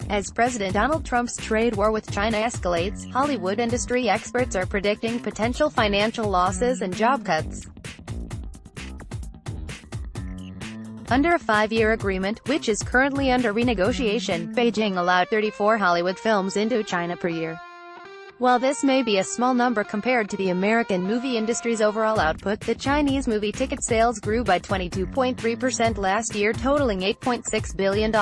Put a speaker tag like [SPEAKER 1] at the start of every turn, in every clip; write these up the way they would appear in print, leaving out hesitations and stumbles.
[SPEAKER 1] As President Donald Trump's trade war with China escalates, Hollywood industry experts are predicting potential financial losses and job cuts. Under a 5-year agreement, which is currently under renegotiation, Beijing allowed 34 Hollywood films into China per year. While this may be a small number compared to the American movie industry's overall output, the Chinese movie ticket sales grew by 22.3% last year, totaling $8.6 billion.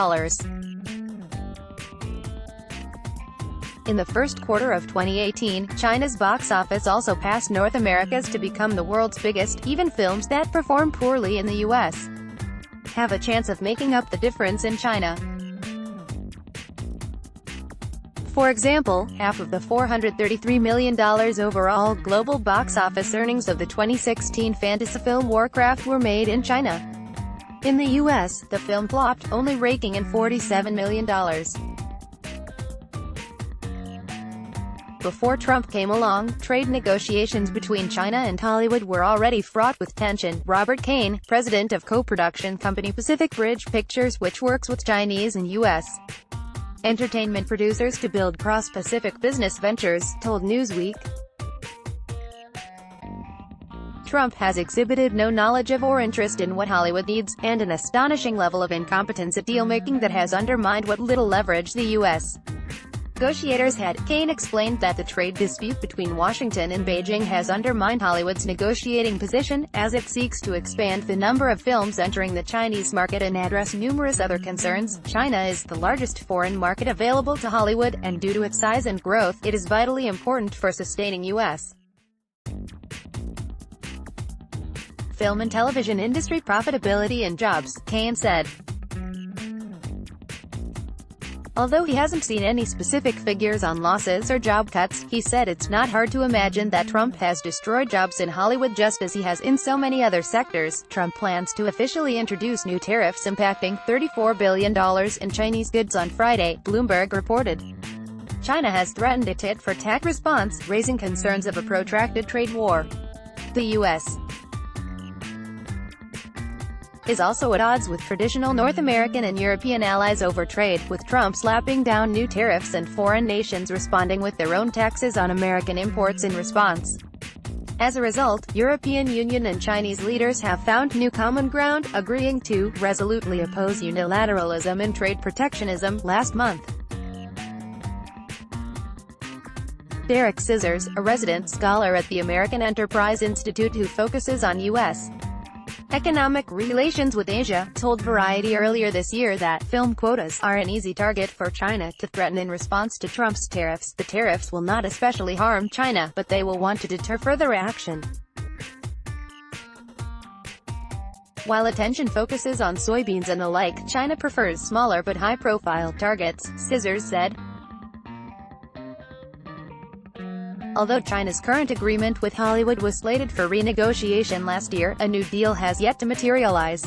[SPEAKER 1] In the first quarter of 2018, China's box office also passed North America's to become the world's biggest. Even films that perform poorly in the U.S. have a chance of making up the difference in China. For example, half of the $433 million overall global box office earnings of the 2016 fantasy film Warcraft were made in China. In the U.S., the film flopped, only raking in $47 million. Before Trump came along, trade negotiations between China and Hollywood were already fraught with tension. Robert Kane, president of co-production company Pacific Bridge Pictures, which works with Chinese and U.S. entertainment producers to build cross-Pacific business ventures, told Newsweek. Trump has exhibited no knowledge of or interest in what Hollywood needs, and an astonishing level of incompetence at deal-making that has undermined what little leverage the U.S. negotiators had. Kane explained that the trade dispute between Washington and Beijing has undermined Hollywood's negotiating position, as it seeks to expand the number of films entering the Chinese market and address numerous other concerns. China is the largest foreign market available to Hollywood, and due to its size and growth, it is vitally important for sustaining U.S. film and television industry profitability and jobs, Kane said. Although he hasn't seen any specific figures on losses or job cuts, he said it's not hard to imagine that Trump has destroyed jobs in Hollywood just as he has in so many other sectors. Trump plans to officially introduce new tariffs impacting $34 billion in Chinese goods on Friday, Bloomberg reported. China has threatened a tit-for-tat response, raising concerns of a protracted trade war. The U.S. is also at odds with traditional North American and European allies over trade, with Trump slapping down new tariffs and foreign nations responding with their own taxes on American imports in response. As a result, European Union and Chinese leaders have found new common ground, agreeing to resolutely oppose unilateralism and trade protectionism last month. Derek Scissors, a resident scholar at the American Enterprise Institute who focuses on U.S. economic relations with Asia, told Variety earlier this year that film quotas are an easy target for China to threaten in response to Trump's tariffs. The tariffs will not especially harm China, but they will want to deter further action. While attention focuses on soybeans and the like, China prefers smaller but high-profile targets, Scissors said. Although China's current agreement with Hollywood was slated for renegotiation last year, a new deal has yet to materialize.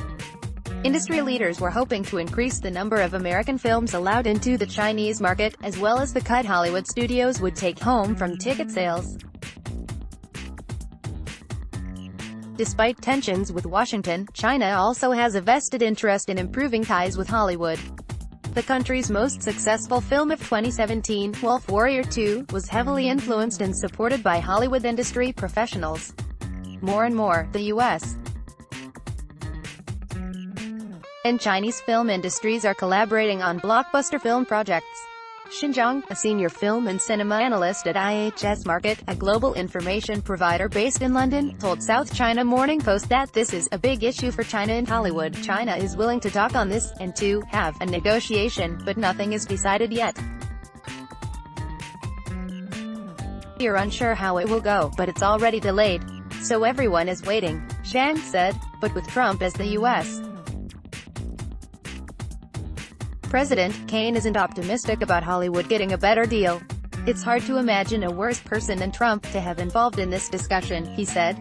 [SPEAKER 1] Industry leaders were hoping to increase the number of American films allowed into the Chinese market, as well as the cut Hollywood studios would take home from ticket sales. Despite tensions with Washington, China also has a vested interest in improving ties with Hollywood. The country's most successful film of 2017, Wolf Warrior 2, was heavily influenced and supported by Hollywood industry professionals. More and more, the U.S. and Chinese film industries are collaborating on blockbuster film projects. Xin Zhang, a senior film and cinema analyst at IHS Markit, a global information provider based in London, told South China Morning Post that this is a big issue for China and Hollywood. China is willing to talk on this, and to have a negotiation, but nothing is decided yet. We're unsure how it will go, but it's already delayed. So everyone is waiting, Zhang said. But with Trump as the U.S. president, Kane isn't optimistic about Hollywood getting a better deal. It's hard to imagine a worse person than Trump to have involved in this discussion, he said.